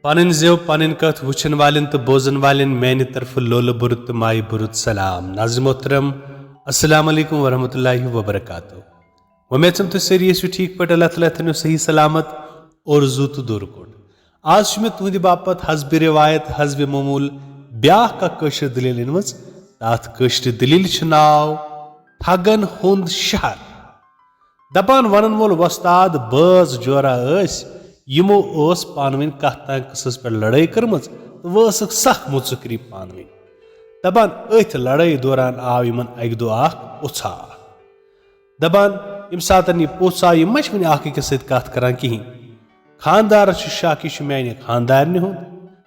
پنن زیو پنن کت وچھن والن تو بوزن والن میانہ طرف لولہ برت تو مائی برت سلام. ناظرین محترم السلام علیکم ورحمۃ اللہ وبرکاتہ. امید چھم تُہۍ سٲری ٲسِو ٹھیٖک پٲٹھۍ. اللہ تعالیٰ تھٲینو صحیح سلامت اور زو تو دور کوٚڑ. آز چھُ مےٚ تُہنٛدِ باپتھ حسبِ روایت حسبِ معموٗل بیٛاکھ اکھ کٲشِر دٔلیٖل أنمٕژ. تَتھ کٲشرِ دٔلیٖلہِ چھُ ناو ٹھگن ہُنٛد شہر. دپان ونن وول وۄستاد بٲژ جورا ٲسۍ یِمو ٲس پانہٕ ؤنۍ کتھ تانۍ قٕصس پٮ۪ٹھ لڑٲے کٔرمٕژ تہٕ وۄنۍ ٲسٕکھ سخ مُژُکری پانہٕ ؤنۍ. دپان أتھۍ لڑٲے دوران آو یِمن اکہِ دۄہ اکھ اُژھاو. دپان ییٚمہِ ساتن یہِ پوٚژھ آو یِم ما چھِ وُنہِ اکھ أکِس سۭتۍ کتھ کران کِہینۍ. خاندارس چھُ شک یہِ چھُ میانہِ خاندارنہِ ہُنٛد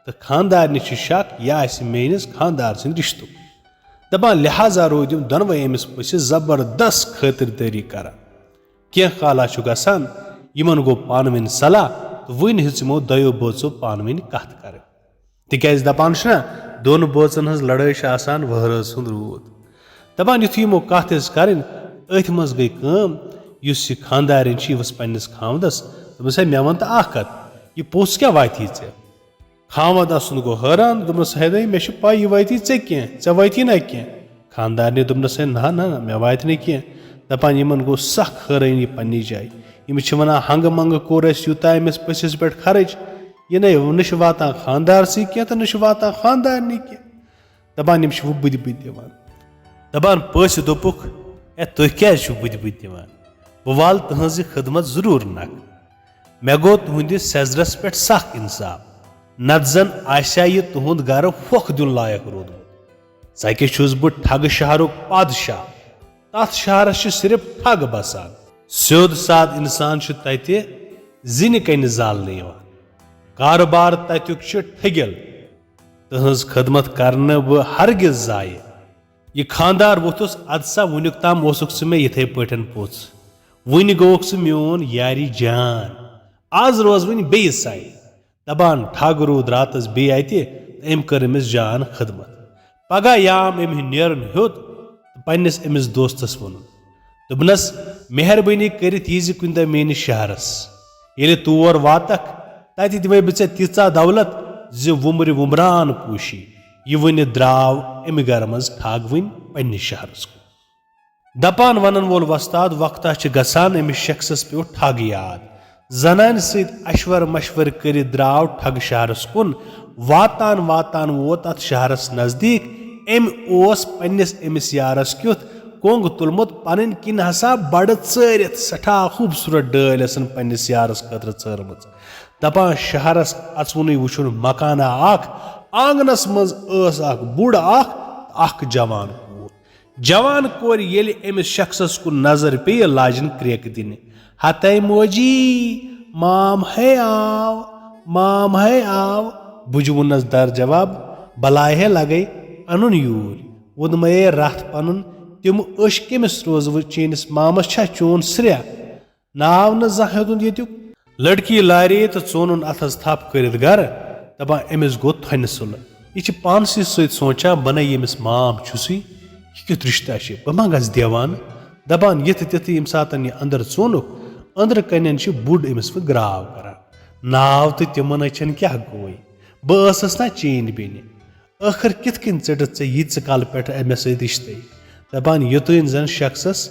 تہٕ خاندارنہِ چھُ شک یہِ آسہِ میٲنِس خاندار سٕنٛدِ رشتُک. دپان لہذا روٗدۍ یِم دۄنوے أمِس پٔژھِس زبردست خٲطردٲری کران. کینٛہہ کالا چھُ گژھان یِمن گوٚو پانہٕ ؤنۍ صلاح تہٕ وُنہِ ہیٚژ یِمو دۄیو بٲژو پانہٕ ؤنۍ کتھ کرٕنۍ. تِکیٛازِ دپان چھُنہ دۄن بٲژن ہٕنٛز لڑٲے چھِ آسان وہرٲژ ہُنٛد روٗد. دپان یِتھُے یِمو کتھ ٲسۍ کرٕنۍ أتھۍ منٛز گٔے کٲم. یُس یہِ خاندارِنۍ چھِ یہِ ؤژھ پننِس خاوندس دوٚپنس ہے مےٚ وَن تہٕ اکھ کتھ یہِ پوٚژھ کیٛاہ واتی ژےٚ. خاوند سُنٛد گوٚو حٲران دوٚپنس ہے دے مےٚ چھِ پاے یہِ واتی ژےٚ کینٛہہ ژےٚ واتی نہ کینٛہہ. خاندارنہِ دوٚپنس ہے نہ نہ مےٚ واتہِ نہٕ کینٛہہ. دپان یِمن گوٚو سخ حٲرٲنی پننہِ جایہِ. یِم چھِ ونان ہنگہٕ منگہٕ کوٚر اَسہِ یوٗتاہ أمِس پٔژھِس پٮ۪ٹھ خرٕچ یہِ نہ چھُ واتان خاندارسٕے کینٛہہ تہٕ نہ چھُ واتان خاندارنی کینٛہہ. دپان یِم چھِ وۄنۍ بُدِ بُدِ دِوان. دپان پٔژھۍ دوٚپُکھ ہے تُہۍ کیٛازِ چھِو بُدِ بُدِ دِوان بہٕ والہٕ تٕہٕنٛزِ خدمت ضروٗر نکھٕ. مےٚ گوٚو تُہنٛدِس سیزرس پٮ۪ٹھ سخ انصاف نتہٕ زن آسیا یہِ تُہنٛد گرٕ پھۄکھ دیُن لایق روٗدمُت. ژکہِ چھُس بہٕ ٹھگہٕ شہرُک پادشاہ تتھ شہرس چھِ صرف ٹھگ بسان. سیوٚد ساد انسان چھُ تتہِ زِنہِ کنہِ زالنہٕ یِوان. کارٕبار تتیُک چھُ ٹھٔگِل. تٕہٕنٛز خدمت کرنہٕ بہٕ ہرگز ضایہِ. یہِ خاندار ووٚتھُس ادٕ سا وُنیُک تام اوسُکھ ژٕ مےٚ یِتھے پٲٹھۍ پوٚژھ. وُنہِ گوٚوُکھ ژٕ میون یارِ جان. آز روز وۄنۍ بیٚیہِ سایہِ. دپان ٹھگ روٗد راتس بیٚیہِ اَتہِ تہٕ أمۍ کٔر أمِس جان خدمت. پگاہ یام أمۍ نیرُن ہیوٚت تہٕ پننِس أمِس دوستس ووٚنُن دوٚپنس مہربٲنی کٔرِتھ ییٖزِ کُنہِ دۄہ میٲنِس شہرس. ییٚلہِ تور واتکھ تتہِ دِمے بہٕ ژےٚ تیٖژاہ دولت زِ وُمرِ وُمران پوٗشی. یہِ ؤنِتھ درٛاو اَمہِ گرٕ منٛز ٹھگ وٕنۍ پننِس شہرس کُن. دپان ونن وول وۄستاد وقتہ چھِ گژھان أمِس شخصس پیوٚو ٹھگ یاد. زنانہِ سۭتۍ اشور مشور کٔرِتھ درٛاو ٹھگ شہرس کُن. واتان واتان ووت اتھ شہرس نزدیٖک. أمۍ اوس پننِس أمِس یارس کیُتھ کۄنٛگ تُلمُت پنٕنۍ کِنۍ ہسا بڑٕ ژٲرِتھ سٮ۪ٹھاہ خوٗبصوٗرت ڈٲلۍ ٲسن پننِس یارس خٲطرٕ ژٲرمٕژ. دپان شہرس اژوُنُے وٕچھُن مکانا اکھ. آنگنس منٛز ٲس اکھ بُڈ اکھ اکھ جوان کوٗر. جوان کورِ ییٚلہِ أمِس شخصس کُن نظر پیٚیہِ لاجِن کرٛیکہٕ دِنہِ. ہتے موجی مام ہے آو مام ہے آو. بُجہِ ووٚننس در جواب بلاے ہے لگے انُن یوٗرۍ. ووٚنمَے رتھ پنُن تِم أچھ کٔمِس روزوٕ چٲنِس مامس چھا چون سرٛیہ ناو نہٕ زانٛہہ ہیوٚتُن ییٚتیُک. لڑکی لارے تہٕ ژونُن اتھس تھپھ کٔرِتھ گرٕ. دپان أمِس گوٚو تھۄنہِ سُلہٕ. یہِ چھِ پانسٕے سۭتۍ سونچان بہٕ نے ییٚمِس مام چھُسٕے یہِ کیُتھ رشتہ چھِ بہٕ ما گژھٕ دیوانہٕ. دپان یِتھٕ تِتھٕ ییٚمہِ ساتن یہِ أنٛدر ژونُکھ أنٛدرٕ کنٮ۪ن چھِ بُڈ أمِس وۄنۍ گراو کران. ناو تہٕ تِمن أچھن کیٛاہ گوٚوے بہٕ ٲسٕس نا چٲنۍ بیٚنہِ. ٲخر کِتھ کٔنۍ ژٔٹِتھ ژےٚ ییٖژٕ کالہٕ پٮ۪ٹھٕ مےٚ سۭتۍ رشتے. دپان یوٚتٲنۍ زن شخصس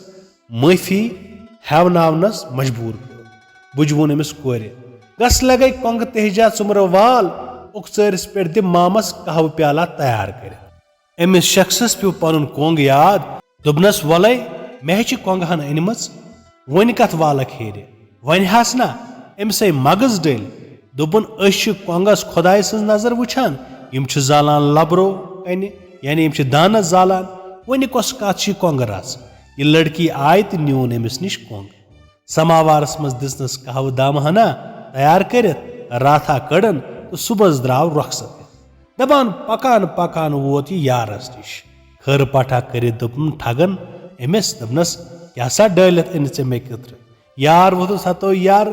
معٲفی ہیوناونس مجبوٗر کوٚر. بُجہِ ووٚن أمِس کورِ گژھ لگے کۄنٛگہٕ تہجا ژُمرٕ وال اُکژٲرِس پٮ۪ٹھ دِ مامس قہوٕ پیالہ تیار کٔرِتھ. أمِس شخصس پیوٚو پنُن کۄنٛگ یاد. دوٚپنس وۄلے مےٚ ہے چھِ کۄنٛگہٕ ہن أنمٕژ وۄنۍ کتھ والکھ ہیرِ. وۄنۍ ہس نا أمِس مغٕز ڈٔلۍ. دوٚپُن أسۍ چھِ کۄنٛگس خۄداے سٕنٛز نظر وٕچھان یِم چھِ زالان لبرو کنہِ یعنی یِم چھِ دانس زالان. وۄنۍ کۄس کتھ چھِ کۄنٛگہٕ رژھ. یہِ لڑکی آیہِ تہٕ نیوٗن أمِس نِش کۄنٛگ. سماوارس منٛز دِژنس قہوٕ دامہٕ ہنا تیار کٔرِتھ راتھا کٔڑن تہٕ صبحس درٛاو رۄخصت. دپان پکان پکان ووت یہِ یارس نِش. خٲر پاٹھا کٔرِتھ دوٚپُن ٹھگن أمِس دوٚپنس کیٛاہ سا ڈٲلِتھ أنۍ ژےٚ مےٚ خٲطرٕ. یار ووٚتھُس ہتو یار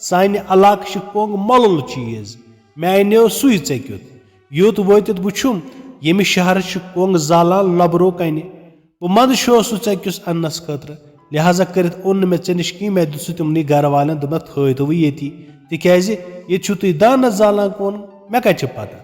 سانہِ علاقہٕ چھِ کۄنٛگ مۄلُل چیٖز مےٚ انیو سُے ژےٚ کیُتھ. یوٚت وٲتِتھ وٕچھُم ییٚمہِ شہرٕ چھِ کۄنٛگ زالان لبرو کنہِ. بہٕ منٛدچھو سُہ ژےٚ کِس اننس خٲطرٕ لہذا کٔرِتھ اوٚن نہٕ مےٚ ژےٚ نِش کینٛہہ. مےٚ دیُت سُہ تِمنٕے گرٕ والٮ۪ن دوٚپمکھ تھٲیتو ییٚتی تِکیٛازِ ییٚتہِ چھُو تُہۍ دانس زالان کۄنٛگ مےٚ کَتہِ چھِ پتہ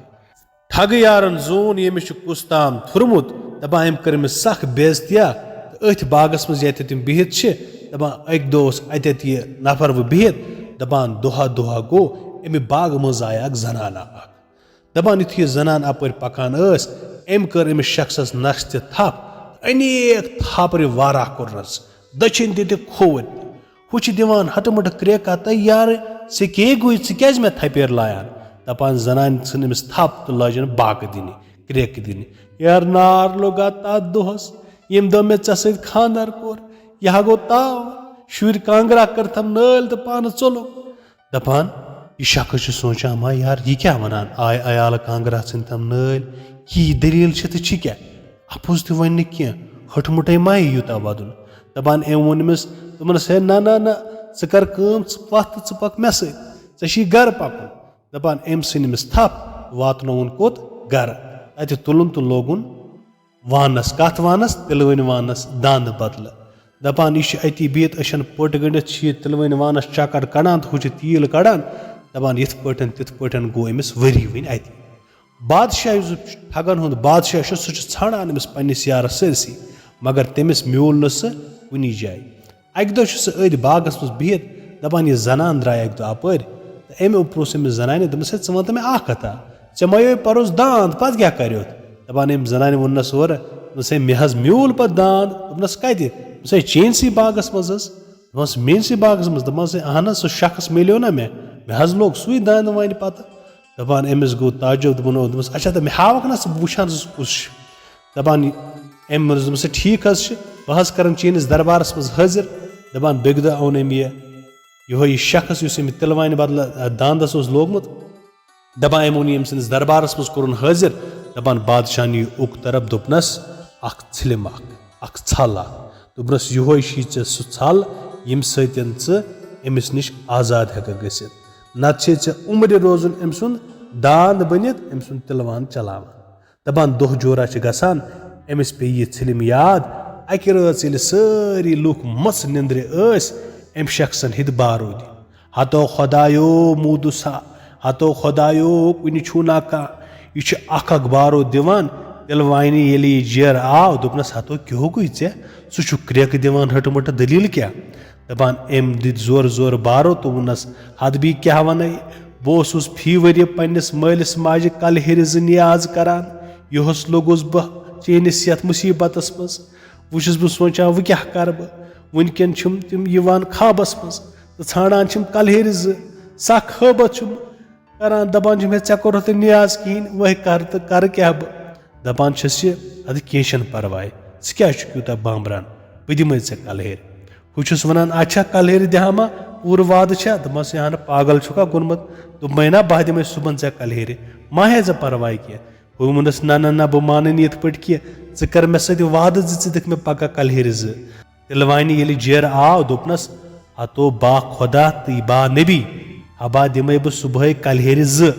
ٹھگہٕ یارن زوٗن ییٚمِس چھُ کُس تام تھوٚرمُت دَپان أمۍ کٔر أمِس سخ بےعزتیا تہٕ أتھۍ باغس منٛز ییٚتہِ تِم بِہِتھ چھِ دَپان اَکہِ دۄہ اوس اَتٮ۪تھ یہِ نفر وۄنۍ بِہِتھ دَپان دۄہا دۄہا گوٚو اَمہِ باغہٕ منٛز آیہِ اکھ زنانہ اکھ دَپان یُتھُے یہِ زنان اَپٲرۍ پکان ٲس أمۍ کٔر أمِس شخصس نقش تہِ تھپھ انیک تھاپرِ واراہ کوٚرنس دٔچھِنۍ تہِ تہٕ کھووُرۍ تہِ ہُہ چھِ دِوان ہٹہٕ مٹہٕ کرٛیکا تہٕ یارٕ ژےٚ کیٛاہ گوٚے ژٕ کیٛازِ مےٚ تھپیر لایان دَپان زنانہِ ژھٕن أمِس تھپھ تہٕ لٲجِن باقہٕ دِنہِ کرٛیکہٕ دِنہِ یارٕ نار لوٚگا تتھ دۄہس ییٚمہِ دۄہ مےٚ ژےٚ سۭتۍ خانٛدر کوٚر یہِ ہا گوٚو تاو شُرۍ کانٛگرا کٔرتھم نٲلۍ تہٕ پانہٕ ژوٚلُکھ دَپان یہِ شخص چھُ سونٛچان ما یار یہِ کیٛاہ وَنان آیہِ عیالہٕ کانٛگرا ژھٕنتھم نٲلۍ یہِ دٔلیٖل چھِ تہٕ چھِ کیٛاہ اَپُز تہِ وَنہِ نہٕ کیٚنٛہہ ہٹہٕ مُٹے ما یہِ یوٗتاہ وَدُن دَپان أمۍ ووٚن أمِس دوٚپنَس ہے نہ نہ نہ ژٕ کر کٲم ژٕ وَتھ تہٕ ژٕ پَکھ مےٚ سۭتۍ ژےٚ چھی گرٕ پَکُن دَپان أمۍ ژھٕنۍ أمِس تھپھ واتنووُن کوٚت گرٕ اَتہِ تُلُن تہٕ لوگُن وانس کتھ وانس تِلوٕنۍ وانس داند بدلہٕ دَپان یہِ چھُ أتی بِہِتھ أچھن پٔٹ گٔنڈِتھ چھِ یہِ تِلوٕنۍ وانس چکر کڑان تہٕ ہُہ چھُ تیٖل کڑان دَپان یِتھ پٲٹھۍ تِتھ پٲٹھۍ گوٚو أمِس ؤری وٕنۍ اَتہِ بادشاہ یُس ٹھگن ہُنٛد بادشاہ چھُ سُہ چھُ ژھانڈان أمِس پننِس یارس سٲرسٕے مگر تٔمِس میوٗل نہٕ سُہ کُنی جایہِ اَکہِ دۄہ چھُ سُہ أتھۍ باغس منٛز بِہِتھ دَپان یہِ زنان درٛاے اَکہِ دۄہ اَپٲرۍ تہٕ أمۍ پرٛوژھ أمِس زنانہِ دوٚپمَس ہے ژٕ وَن تہٕ مےٚ اکھ کَتھا ژےٚ مَیوے پَرُس داند پتہٕ کیٛاہ کَریوتھ دَپان أمۍ زنانہِ ووٚننَس اورٕ دوٚپنَس ہے مےٚ حظ میوٗل پتہٕ داند دوٚپنَس کَتہِ دوٚپنَس ہے چٲنسٕے باغس منٛز حظ دوٚپمَس میٛٲنسٕے باغس منٛز دوٚپمَس ہے اہن حظ سُہ شخص میلیو نا مےٚ حظ لوگ سُے دانہِ وانہِ پتہٕ دَپان أمِس گوٚو تعجب دوٚپمَس اچھا تہٕ مےٚ ہاوکھ نا ژٕ بہٕ وٕچھان سُہ کُس چھُ دَپان أمۍ ووٚنُس دوٚپمَس ہے ٹھیٖک حظ چھُ بہٕ حظ کَرَن چٲنِس دربارس منٛز حٲضِر دَپان بیٚکہِ دۄہ اوٚن أمۍ یِہوے یہِ شخص یُس أمۍ تِلوانہِ بدلہٕ داندس اوس لوگمُت دَپان أمۍ اوٚن یہِ أمۍ سٕنٛدِس دربارس منٛز کوٚرُن حٲضِر دَپان بادشاہ نِیہِ اُک طرف دوٚپنَس اکھ ژھِلِم اکھ ژھل اکھ دوٚپنَس یِہوے چھُے ژےٚ سُہ ژھل ییٚمہِ سۭتۍ ژٕ أمِس نِش آزاد ہٮ۪ککھ گٔژھِتھ نتہٕ چھے ژےٚ عُمرِ روزُن أمۍ سُنٛد داند بٔنِتھ أمۍ سُنٛد تِلوان چلاوان دَپان دۄہ جورا چھِ گژھان أمِس پیٚیہِ یہِ ژھِلِم یاد اَکہِ رٲژ ییٚلہِ سٲری لُکھ مٔژ نِندرِ ٲسۍ أمۍ شخصن ہِتھ بارو دِ ہتو خۄدایو موٗدُسا ہتو خۄدایو کُنہِ چھُو نہ کانٛہہ یہِ چھُ اکھ اکھ بارو دِوان تِلوانہِ ییٚلہِ یہِ جیرٕ آو دوٚپنَس ہتو کیٛاہ گوٚے ژےٚ سُہ چھُ کرٛیکہٕ دِوان ہٹہٕ مٹہٕ دٔلیٖل کیٛاہ دَپان أمۍ دِتۍ زورٕ زورٕ بارو تہٕ ووٚننَس حدبی کیٛاہ وَنَے بہٕ اوسُس فی ؤریہِ پنٛنِس مٲلِس ماجہِ کَلہٕ ہیٚرِ زٕ نیاز کران یِہُس لوٚگُس بہٕ چٲنِس یَتھ مُصیٖبتس منٛز وۄنۍ چھُس بہٕ سونٛچان وۄنۍ کیٛاہ کَرٕ بہٕ وٕنکٮ۪ن چھُم تِم یِوان خابس منٛز تہٕ ژھانڈان چھِم کَلہٕ ہیٚرِ زٕ سکھ خٲبت چھُم کران دَپان چھُم ہے ژےٚ کوٚرُتھ نہٕ نیاز کِہیٖنۍ وۄنۍ کر تہٕ کَرٕ کیٛاہ بہٕ دَپان چھَس یہِ اَدٕ کیٚنٛہہ چھُنہٕ پرواے ژٕ کیٛازِ چھُکھ یوٗتاہ بامبران بہٕ دِمَے ژےٚ کَلہٕ ہیٚرِ ہُہ چھُس وَنان اچھا کَلہٕ ہیٚرِ دِہا ما پوٗرٕ وادٕ چھا دوٚپمَس ہے ہَنہٕ پاگل چھُکھا گوٚمُت دوٚپمَے نا بہٕ دِمَے صُبحن ژےٚ کَلہٕ ہیٚرِ ما ہے ژےٚ پرواے کیٚنٛہہ بہٕ ووٚنُس نہ نہ نہ بہٕ مانہٕ نہٕ یِتھ پٲٹھۍ کیٚنٛہہ ژٕ کر مےٚ سۭتۍ وادٕ زِ ژٕ دِکھ مےٚ پگاہ کَلہٕ ہیٚرِ زٕ تِلوانہِ ییٚلہِ جیرٕ آو دوٚپنَس ہتو با خۄدا تہٕ با نبی ہبا دِمَے بہٕ صُبحٲے کَلہٕ ہیٚرِ زٕ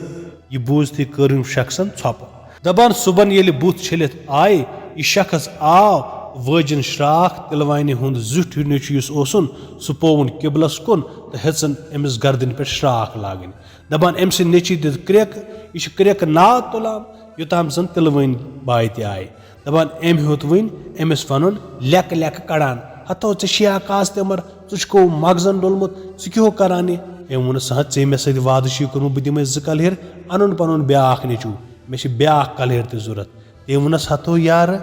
یہِ بوٗزتھٕے کٔر أمۍ شخصن ژھۄپہٕ دَپان صُبحن ییٚلہِ بُتھ چھٔلِتھ آیہِ یہِ شخص آو وٲجِن شراکھ تِلوانہِ ہُنٛد زیُٹھ نیٚچوٗ یُس اوسُن سُہ پووُن قِبلس کُن تہٕ ہیژٕن أمِس گردنہِ پٮ۪ٹھ شراکھ لاگٕنۍ دَپان أمۍ سٕنٛدۍ نیٚچی دِتھ کرٛیکہٕ یہِ چھُ کرٛیکہٕ ناد تُلان یوٚتام زن تِلوٲنۍ باے تہِ آیہِ دَپان أمۍ ہیوٚت وٕنۍ أمِس وَنُن لیٚکہٕ لیٚکہٕ کڑان ہتو ژےٚ چھِیا کاز تِمر ژٕ چھُکھ مغزن ڈوٚلمُت ژٕ کیٛاہ کران یہِ أمۍ ووٚنُس ہا ژےٚ مےٚ سۭتۍ وادٕ چھُے کوٚرمُت بہٕ دِمَے زٕ کَلہٕ ہیٚرِ اَنُن پَنُن بیٛاکھ نیٚچوٗ مےٚ چھِ بیٛاکھ کَلہٕ ہیٚرِ تہِ ضوٚرتھ تٔمۍ ووٚنُس ہتو یارٕ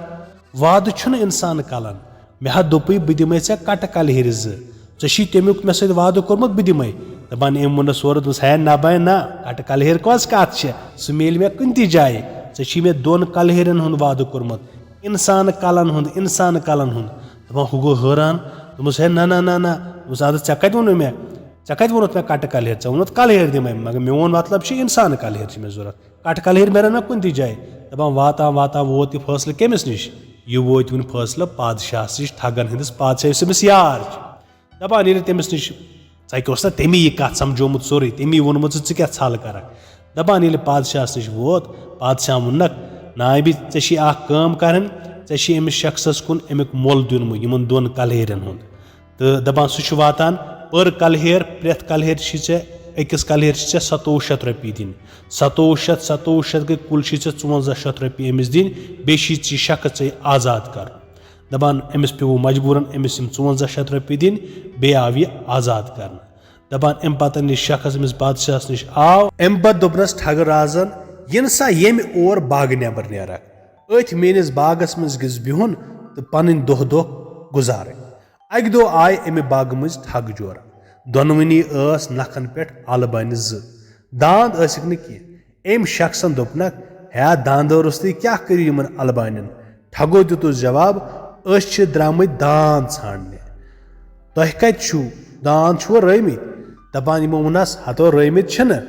وادٕ چھُنہٕ اِنسان کَلن مےٚ ہا دوٚپُے بہٕ دِمَے ژےٚ کَٹہٕ کَلہٕ ہیٚرِ زٕ ژےٚ چھی تَمیُک مےٚ سۭتۍ وادٕ کوٚرمُت بہٕ دِمَے دَپان أمۍ ووٚنُس اورٕ دوٚپُس ہے نہ بَے نہ کَٹہٕ کَلہٕ ہیٚرِ کۄس کَتھ چھےٚ سُہ میلہِ مےٚ کُنہِ تہِ جایہِ ژےٚ چھی مےٚ 2 کَلہٕ ہیٚرٮ۪ن ہُنٛد وادٕ کوٚرمُت اِنسان کَلن ہُنٛد دَپان ہُہ گوٚو حٲران دوٚپمَس ہے نہ نہ نہ نہ دوٚپمَس اَدٕ ژےٚ کَتہِ ووٚنُے مےٚ ژےٚ کَتہِ ووٚنُتھ مےٚ کَٹہٕ کَلہٕ ہیٚرِ ژےٚ ووٚنُتھ کَلہٕ ہیٚرِ دِمَے مگر میون مطلب چھُ اِنسان کَلہٕ ہیٚرِ چھِ مےٚ ضوٚرتھ کَٹہٕ کَلہٕ ہیٚرِ میلن مےٚ کُنہِ تہِ جایہِ دَپان واتان واتان ووت یہِ فٲصلہٕ کٔمِس نِش یہِ ووت وۄنۍ فٲصلہٕ پادشاہَس نِش ٹھگن ہٕنٛدِس پادشاہ یُس أمِس یار چھُ دَپان ییٚلہِ تٔمِس نِش ژَکہِ اوس نا تٔمی یہِ کَتھ سَمجومُت سورُے تٔمی ووٚنمُت ژٕ کیٛاہ ژھل کَرکھ دَپان ییٚلہِ پادشاہَس نِش ووت پادشاہ ووٚننکھ نایبہِ ژےٚ چھی اکھ کٲم کَرٕنۍ ژےٚ چھی أمِس شخصس کُن اَمیُک مۄل دیُنمُت یِمن 2 کَلہٕ ہیٚرٮ۪ن ہُنٛد تہٕ دَپان سُہ چھُ واتان پٔر کَلہٕ ہیٚر پرٛٮ۪تھ کَلہٕ ہیٚرِ چھی ژےٚ أکِس کلیر چھِ ژےٚ 2700 رۄپیہِ دِنۍ 2700 گٔے کُل چھِ ژےٚ 5400 رۄپیہِ أمِس دِنۍ بیٚیہِ چھِ یہِ شخص ژےٚ آزاد کَرُن دَپان أمِس پیوٚو مجبوٗرن أمِس یِم 5400 رۄپیہِ دِنۍ بیٚیہِ آو یہِ آزاد کرنہٕ دَپان اَمہِ پتہٕ یہِ شخص أمِس بادشاہس نِش آو اَمہِ پتہٕ دوٚپنس ٹھگہٕ رازن یِنہٕ سا ییٚمہِ اور باغہٕ نٮ۪بر نیرکھ أتھۍ میٲنِس باغس منٛز گژھِ بِہُن تہٕ پنٕنۍ دۄہ گُزارٕنۍ اکہِ دۄہ آیہِ اَمہِ باغہٕ منٛز ٹھگ جورا دۄنوٕنی ٲس نکھن پٮ۪ٹھ الہٕ بانہِ زٕ داند ٲسِکھ نہٕ کینٛہہ أمۍ شخصن دوٚپنکھ ہے داندو روٚستٕے کیاہ کٔرِو یِمن الہٕ بانٮ۪ن ٹھگو دِتُس جواب أسۍ چھِ درٛامٕتۍ داند ژھانڈنہِ تۄہہِ کتہِ چھُو داند چھُوا رٲومٕتۍ دپان یِمو ووٚنس ہتو رٲومٕتۍ چھِنہٕ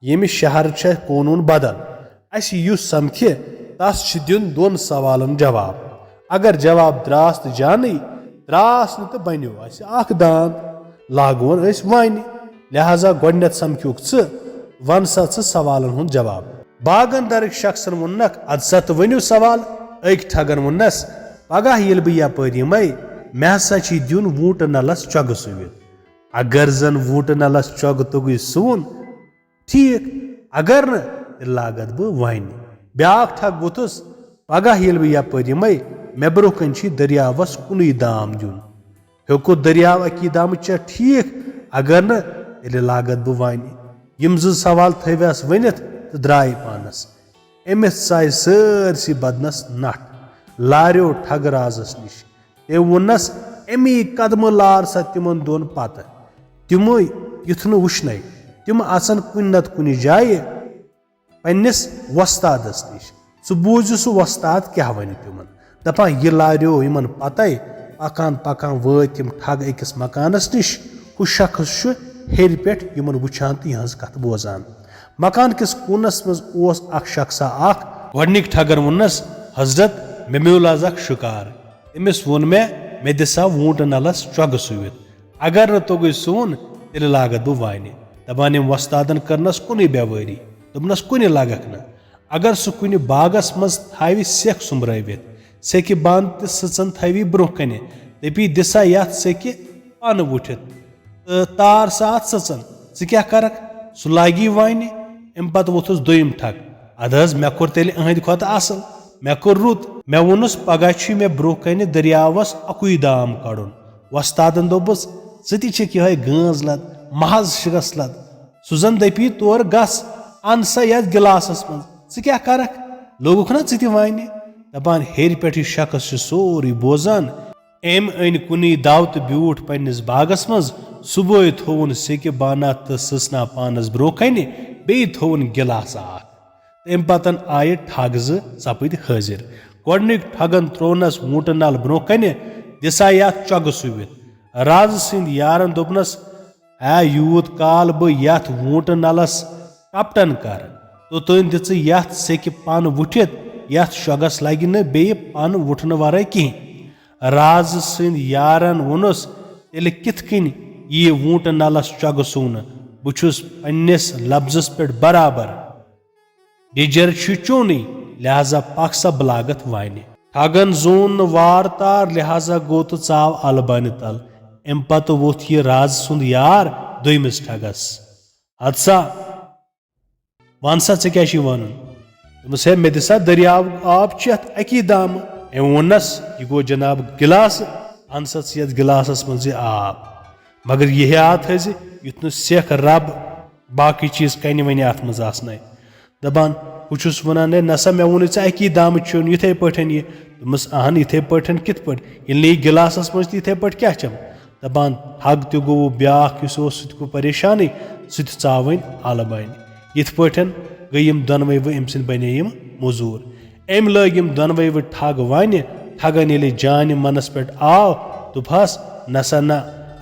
ییٚمہِ شہر چھُ قونوٗن بدل اسہِ یُس سمکھِ تس چھُ دیُن 2 سوالن جواب اگر جواب دراس تہٕ جانٕے دراس نہٕ تہٕ بنیو اسہِ اکھ داند لاگون أسۍ وانہِ لہذا گۄڈٕنیتھ سمکھیوکھ ژٕ ون سا ژٕ سوالن ہُنٛد جواب باغن درٕکۍ شخصن ووٚننکھ اد سا تہٕ ؤنِو سوال أکۍ ٹھگن ووٚننس پگاہ ییٚلہِ بہٕ یپٲرۍ یِمے مےٚ ہسا چھِ دیُن ووٗٹہٕ نلس چۄگہٕ سُوِتھ اگر زن ووٗٹہٕ نلس چۄگہٕ توٚگُے سُوُن ٹھیٖک اگر نہٕ تیٚلہِ لاگتھ بہٕ وانہِ بیاکھ ٹھگ ووٚتھُس پگاہ ییٚلہِ بہٕ یپٲرۍ یِمے مےٚ برونٛہہ کنہِ چھِ دٔریاوس کُنُے دام دیُن ہیوٚکُت دٔریاو اکی دامہٕ چٮ۪تھ ٹھیٖک اگر نہٕ تیٚلہِ لاگتھ بہٕ وانہِ یِم 2 سوال تھٲویس ؤنِتھ تہٕ درٛاے پانس أمِس ژاے سٲرسٕے بدنس نٹھ لاریو ٹھگہٕ رازس نِش تٔمۍ ووٚننس امی قدمہٕ لار سا تِمن 2 پتہٕ تِمے یُتھ نہٕ وٕچھنے تِم اژن کُنہِ نتہٕ کُنہِ جایہِ پننِس وۄستادس نِش ژٕ بوٗزِ سُہ وۄستاد کیاہ وَنہِ تِمن دپان یہِ لاریو یِمن پتے پکان پکان وٲتۍ تِم ٹھگ أکِس مکانس نِش ہُہ شخص چھُ ہیٚرِ پٮ۪ٹھ یِمن وٕچھان تہٕ یِہنٛز کتھ بوزان مکان کِس کوٗنس منٛز اوس اکھ شخصا اکھ گۄڈنِکۍ ٹھگن ووٚننس حضرت مےٚ میوٗل آز اکھ شِکار أمِس ووٚن مےٚ دِسا ووٗنٛٹہٕ نلس چۄگہٕ سُوِتھ اگر نہٕ توٚگُے سُوُن تیٚلہِ لاگتھ بہٕ وانہِ دپان أمۍ وۄستادن کٔرنس کُنُے بیوٲری دوٚپنس کُنہِ لگکھ نہٕ اگر سُہ کُنہِ باغس منٛز تھاوِ سٮ۪کھ سُمبرٲوِتھ سٮ۪کہِ بانہٕ تہٕ سٕژن تھاوِ برونٛہہ کنہِ دپی دِسا یتھ سٮ۪کہِ پن وٕٹھِتھ تہٕ تار سا اتھ سٕژن ژٕ کیاہ کرکھ سُہ لاگی وانہِ امہِ پتہٕ ووٚتھُس دوٚیِم ٹھگ اد حظ مےٚ کوٚر تیٚلہِ أہنٛدِ کھۄتہٕ اصل مےٚ کوٚر رُت مےٚ ووٚنُس پگاہ چھُ مےٚ برونٛہہ کنہِ دٔریاوس اکُے دام کڑُن وۄستادن دوٚپُس ژٕ تہِ چھکھ یِہے گٲنز لد محض شِگس لد سُہ زن دپی تورٕ گژھ ان سا یتھ گِلاسس منٛز ژٕ کیاہ کرکھ لوگُکھ نا ژٕ تہِ وانہِ دپان ہیٚرِ پٮ۪ٹھ یہِ شخص چھُ سورُے بوزان أمۍ أنۍ کُنی دو تہٕ بیوٗٹھ پننِس باغس منٛز صبحٲے تھووُن سٮ۪کہِ بانہ تہٕ سٕژنا پانس برونٛہہ کنہِ بیٚیہِ تھووُن گِلاسا اکھ تمہِ پتن آیہِ ٹھگ 2 سپٕدۍ حٲضِر گۄڈنِکۍ ٹھگن تروونس ووٗنٛٹہٕ نل برونٛہہ کنہِ دِسا یتھ چۄگہٕ سُوِتھ رازٕ سٕنٛدۍ یارن دوٚپنس ہے یوٗت کال بہٕ یتھ ووٗنٛٹہٕ نلس کپٹن کرٕ توٚتام دِژٕ یتھ سٮ۪کہِ پن وٕٹھِتھ یتھ شۄگس لگہِ نہٕ بیٚیہِ پن وٕٹھنہٕ ورٲے کِہینۍ رازٕ سٕنٛدۍ یارن ووٚنُس تیٚلہِ کِتھ کٔنۍ یی ووٗنٛٹہٕ نلس چۄگہٕ سُونہٕ بہٕ چھُس پننِس لفظس پٮ۪ٹھ برابر ڈِجر چھُ چونٕے لہذا پکھ سا بہٕ لاگتھ وانہِ ٹھگن زون نہٕ وار تار لہذا گوٚو تہٕ ژاو الہٕ بانہِ تل امہِ پتہٕ ووٚتھ یہِ رازٕ سُنٛد یار دوٚیمِس ٹھگس اد سا ون سا ژےٚ کیاہ چھُے ونُن دوٚپمس ہے مےٚ دِسا دٔریاو آب چٮ۪تھ اکی دامہٕ أمۍ ووٚننس یہِ گوٚو جناب گِلاسہٕ ان سا ژٕ یتھ گِلاسس منٛز یہِ آب مگر یہِ یاد تھٲیزِ یُتھ نہٕ سٮ۪کھ رب باقٕے چیٖز کنہِ وَنہِ اتھ منٛز آسنَے دپان بہٕ چھُس ونان ہے نسا مےٚ ووٚنُے ژےٚ اکی دامہٕ چیوٚن یِتھے پٲٹھۍ یہِ دوٚپمس اہن یِتھے پٲٹھۍ کِتھ پٲٹھۍ ییٚلہِ نہٕ یہِ گِلاسس منٛز تہِ یِتھے پٲٹھۍ کیاہ چٮ۪م دپان ٹھگ تہِ گوٚو بیاکھ یُس اوس سُہ تہِ گوٚو پریشانٕے سُہ تہِ ژاو وۄنۍ الہٕ بانہِ یِتھ پٲٹھۍ گٔے یِم دۄنوَے أمۍ سٕنٛدۍ بنے یِم موٚزوٗر أمۍ لٲگۍ یِم دۄنوَے ٹھگ وانہِ ٹھگن ییٚلہِ جانہِ منس پٮ۪ٹھ آو دوٚپہس نسا نہ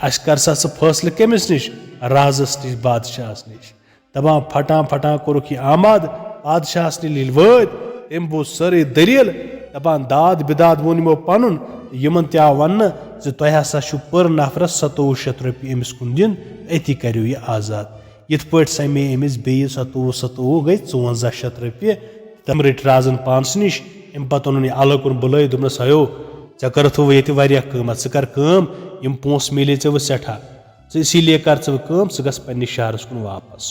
اسہِ کر سا ژٕ فٲصلہٕ کٔمِس نِش رازس نِش بادشاہس نِش دپان پھٹان پھٹان کوٚرُکھ یہِ آماد بادشاہس نِش ییٚلہِ وٲتۍ تٔمۍ بوٗز سٲرٕے دٔلیٖل دپان داد بِداد ووٚن یِمو پنُن یِمن تہِ آو وننہٕ زِ تۄہہِ ہسا چھُ پٔر نفرس 2700 رۄپیہِ أمِس کُن دِنۍ أتی کٔرِو یہِ آزاد یِتھ پٲٹھۍ سمے أمِس بیٚیہِ 27 گٔے 5400 رۄپیہِ تِم رٔٹۍ رازن پانس نِش امہِ پتہٕ اوٚنُن یہِ الہٕ کُن بُلٲیِتھ دوٚپنس ہیو ژےٚ کٔرٕتھ وۄنۍ ییٚتہِ واریاہ کٲم ژٕ کر کٲم یِم پونٛسہٕ مِلے ژےٚ وۄنۍ سٮ۪ٹھاہ اسی لیے کر ژٕ کٲم ژٕ گژھ پننس شہرس کُن واپس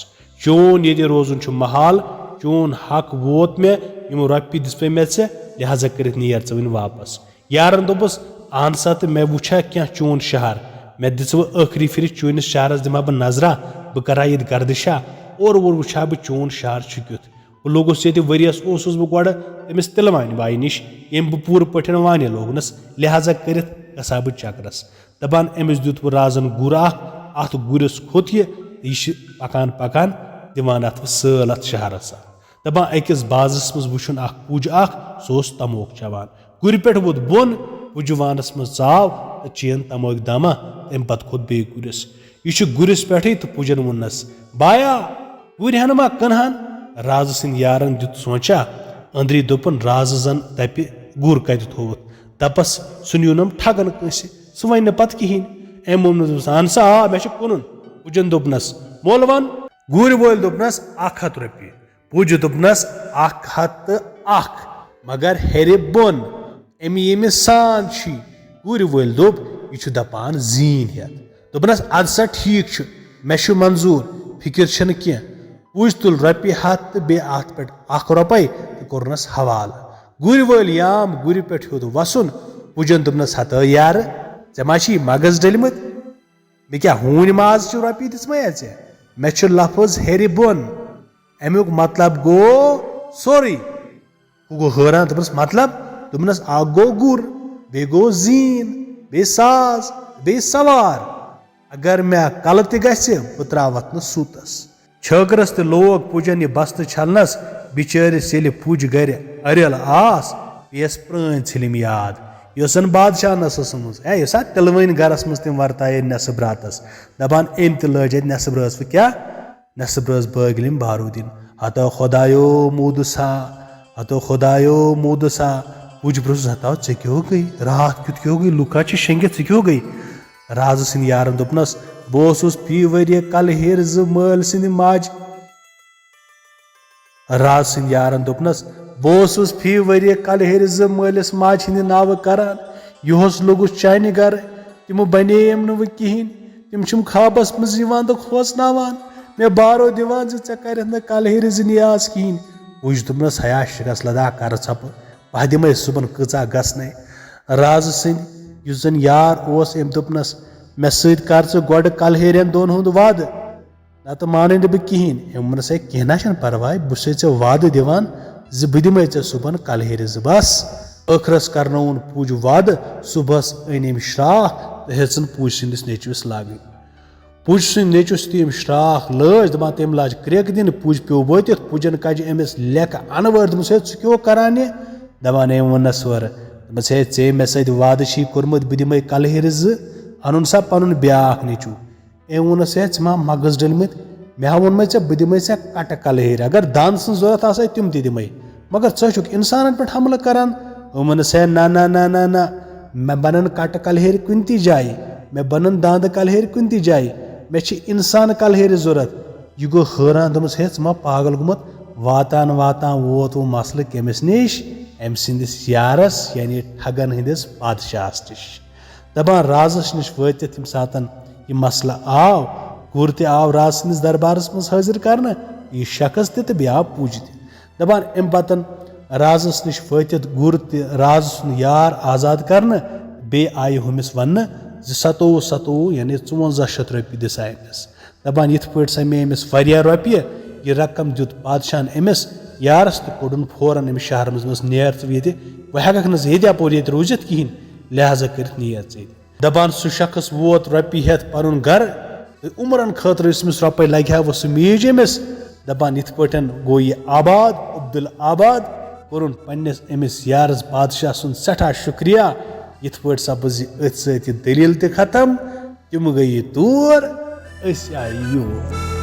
چون ییٚتہِ روزُن چھُ محال چون حق ووت مےٚ یِم رۄپیہِ دِژ مےٚ ژےٚ لہذا کٔرِتھ نیر ژٕ وۄنۍ واپس یارن دوٚپُس اہن سا تہٕ مےٚ وٕچھا کینٛہہ چون شہر مےٚ دِژ وۄنۍ ٲخری پھِرِ چٲنِس شہرس دِمہا بہٕ نظرا بہٕ کرہا ییٚتہِ گردشا اورٕ یورٕ وٕچھا بہٕ چون شہر چھُ کیُتھ بہٕ لوٚگُس ییٚتہِ ؤرِیس اوسُس بہٕ گۄڈٕ تٔمِس تِلوانہِ باے نِش ییٚمۍ بہٕ پوٗرٕ پٲٹھۍ وانہِ لوگنس لہذا کٔرِتھ گژھٕ ہا بہٕ چکرس دپان أمِس دیُت بہٕ رازن گر اکھ اتھ گُرِس کھوٚت یہِ چھِ پکان پکان دِوان اتھ سٲل اتھ شہرس دپان أکِس بازرس منٛز وٕچھُن اکھ پُج اکھ سُہ اوس تموک چٮ۪وان گُرِ پٮ۪ٹھ ووٚتھ بۄن پُجہِ وانس منٛز ژاو تہٕ چین تموکۍ دما تمہِ پتہٕ کھوٚت بیٚیہِ گُرِس یہِ چھُ گُرِس پٮ۪ٹھٕے تہٕ پُجن ووٚننس بایا گُرۍ ہن ما کٕنہن رازٕ سٕنٛدۍ یارن دیُت سونٛچا أنٛدری دوٚپُن رازٕ زن دپہِ گُر کتہِ تھووُتھ دپس سُہ نیونم ٹھگن کٲنٛسہِ سُہ وَنہِ نہٕ پتہٕ کِہیٖنۍ أمۍ ووٚننس دوٚپُس اہن سا آ مےٚ چھُ کٕنُن پُجن دوٚپنس مۄل ون گُرۍ وٲلۍ دوٚپنس 100 رۄپیہِ پُجہِ دوٚپنس 101 مگر ہیرِ بۄن أمۍ ییٚمِس سان چھی گُرۍ وٲلۍ دوٚپ یہِ چھُ دپان زیٖنۍ ہٮ۪تھ دوٚپنس ادٕ سا ٹھیٖک چھُ مےٚ چھُ منظوٗر فِکر چھنہٕ کینٛہہ پُج تُل رۄپیہِ 100 تہٕ بیٚیہِ اتھ پٮ۪ٹھ 1 رۄپے تہٕ کوٚرنس حوالہٕ گُرۍ وٲلۍ یام گُرِ پٮ۪ٹھ ہیوٚت وسُن پُجن دوٚپنس ہتٲ یارٕ ژےٚ ما چھی مغز ڈٔلمٕتۍ مےٚ کیٛاہ ہوٗنۍ ماز چھِ رۄپیہِ دِژمَے ژےٚ مےٚ چھُ لفظ ہیرِ بۄن امیُک مطلب گوٚو سورُے ہُہ گوٚو حٲران دوٚپنس مطلب دوٚپنس اکھ گوٚو گُر بیٚیہِ گوٚو زیٖن بیٚیہِ ساز بیٚیہِ سوار اگر مےٚ کلہٕ تہِ گژھِ بہٕ تراوتھ نہٕ سوٗتس چھٲکرس تہِ لوگ پُجن یہِ بستہٕ چھلنس بِچٲرِس ییٚلہِ پُج گرِ اریل آس پیٚیس پرٲنۍ ژھِلِم یاد یۄس زن بادشاہن ٲس ٲسمٕژ یۄس تِلوٲنۍ گرس منٛز تِم ورتایے نٮ۪صب راتس دپان أمۍ تہِ لٲج اتہِ نٮ۪صب رٲژ وۄنۍ کیٛاہ نٮ۪صب رٲژ بٲگلِم بارودِن ہتو خۄدایو موٗدٕ سا ہتو خۄدایو موٗدٕ سا پُج پرٛژھُس ہتاو ژےٚ کیٛاہ گٔے راتھ کیُتھ کیٛاہ گٔے لُکھ چھِ شیٚنگِتھ ژٕ کیٛاہ گٔے رازٕ سٕنٛدۍ یارن دوٚپنس بہٕ اوسُس فی ؤریہِ کلہٕ ہیرِ زٕ مٲلۍ سٕنٛدِ ماجہِ راز سٕنٛدۍ یارن دوٚپنس بہٕ اوسُس فی ؤریہِ کلہٕ ہیرِ زٕ مٲلِس ماجہِ ہِنٛدِ ناوٕ کران یِہُس لوٚگُس چانہِ گرٕ تِمہٕ بنییِم نہٕ وۄنۍ کِہینۍ تِم چھِم خوابس منٛز یِوان تہٕ کھوژناوان مےٚ بارو دِوان زِ ژےٚ کرٮ۪تھ نہٕ کلہٕ ہیرِ زٕ نیاز کِہینۍ پُج دوٚپنس ہیا شِکس لدا کر ژھۄپہٕ بہٕ دِمے صُبحن کۭژاہ گژھنَے رازٕ سٕنٛدۍ یُس زن یار اوس أمۍ دوٚپنس مےٚ سۭتۍ کر ژٕ گۄڈٕ کلہٕ ہیرٮ۪ن دۄن ہُنٛد وعدٕ نتہٕ مانے نہٕ بہٕ کِہینۍ أمۍ ووٚننس ہے کینٛہہ نہ چھُنہٕ پرواے بہٕ چھُسے ژےٚ وعدٕ دِوان زِ بہٕ دِمے ژےٚ صُبحن کلہٕ ہیرِ زٕ بس ٲخرس کرنووُن پُج وعدٕ صُبحس أنۍ أمۍ شراکھ تہٕ ہیژٕن پُج سٕنٛدِس نیچوِس لاگٕنۍ پُج سٕنٛدۍ نیچوِس یُتھُے أمۍ شراکھ لٲج دپان تٔمۍ لاج کرٛیٚکہٕ دِنہٕ پُج پیوٚو ؤتِتھ پُجن کجہِ أمِس لیکھٕ انوٲرۍ دوٚپمس ہے ژٕ کیٛاہ کران یہِ دپان أمۍ ووٚننس اورٕ دوٚپمس ہے ژےٚ مےٚ سۭتۍ وعدٕ چھی کوٚرمُت بہٕ دِمے کلہٕ ہیرِ زٕ انُن سا پنُن بیاکھ نیچوٗ أمۍ ووٚننس ہے ژٕ ما مغز ڈٔلمٕتۍ مےٚ ہا ووٚنمے ژےٚ بہٕ دِمے ژےٚ کٹہٕ کلہٕ ہیرِ اگر دند سٕنٛز ضوٚرتھ آسے تِم تہِ دِمے مگر ژٕ چھُکھ انسانن پٮ۪ٹھ حملہٕ کران أمۍ ووٚننس ہے نہ نہ نہ نہ نہ مےٚ بنن کٹہٕ کلہٕ ہیرِ کُنہِ تہِ جایہِ مےٚ بنن داندٕ کلہٕ ہیرِ کُنہِ تہِ جایہِ مےٚ چھِ انسان کلہٕ ہیرِ ضوٚرتھ یہِ گوٚو حٲران دوٚپمس ہے ژٕ ما پاگل گوٚمُت واتان واتان ووت وۄنۍ مسلہٕ کٔمِس نِش أمۍ سٕنٛدِس یارس یعنی ٹھگن ہٕنٛدِس بادشاہس نِش دپان رازس نِش وٲتِتھ ییٚمہِ ساتن یہِ مسلہٕ آو گُر تہِ آو راز سٕنٛدِس دربارس منٛز حٲضِر کرنہٕ یہِ شخص تہِ تہٕ بیٚیہِ آو پُج تہِ دپان امہِ پتن رازس نِش وٲتِتھ گُر تہِ راز سُنٛد یار آزاد کرنہٕ بیٚیہِ آیہِ ہُمِس وننہٕ زِ 27 یعنی 54 رۄپیہِ دِ سا أمِس دپان یِتھ پٲٹھۍ سمے أمِس واریاہ رۄپیہِ یہِ رقم دیُت بادشاہن أمِس یارس تہٕ کوٚڑُن فوراً أمِس شہرس منٛز نیر ژٕ ییٚتہِ وۄنۍ ہٮ۪ککھ نہٕ ژٕ ییٚتہِ اپور ییٚتہِ روٗزِتھ کِہینۍ لہٰذا کٔرِتھ نیر ژٕ ییٚتہِ دپان سُہ شخص ووت رۄپیہِ ہٮ۪تھ پنُن گرٕ تہٕ عُمرن خٲطرٕ یُس أمِس رۄپے لگہِ ہا وۄنۍ سُہ میٖج أمِس دپان یِتھ پٲٹھۍ گوٚو یہِ آباد عبدُل آباد کوٚرُن پننِس أمِس یارس بادشاہ سُنٛد سٮ۪ٹھاہ شُکریہ یِتھ پٲٹھۍ سپٕز یہِ أتھۍ سۭتۍ یہِ دٔلیٖل تہِ ختم تِم گٔیہِ دوٗر أسۍ آیہِ یور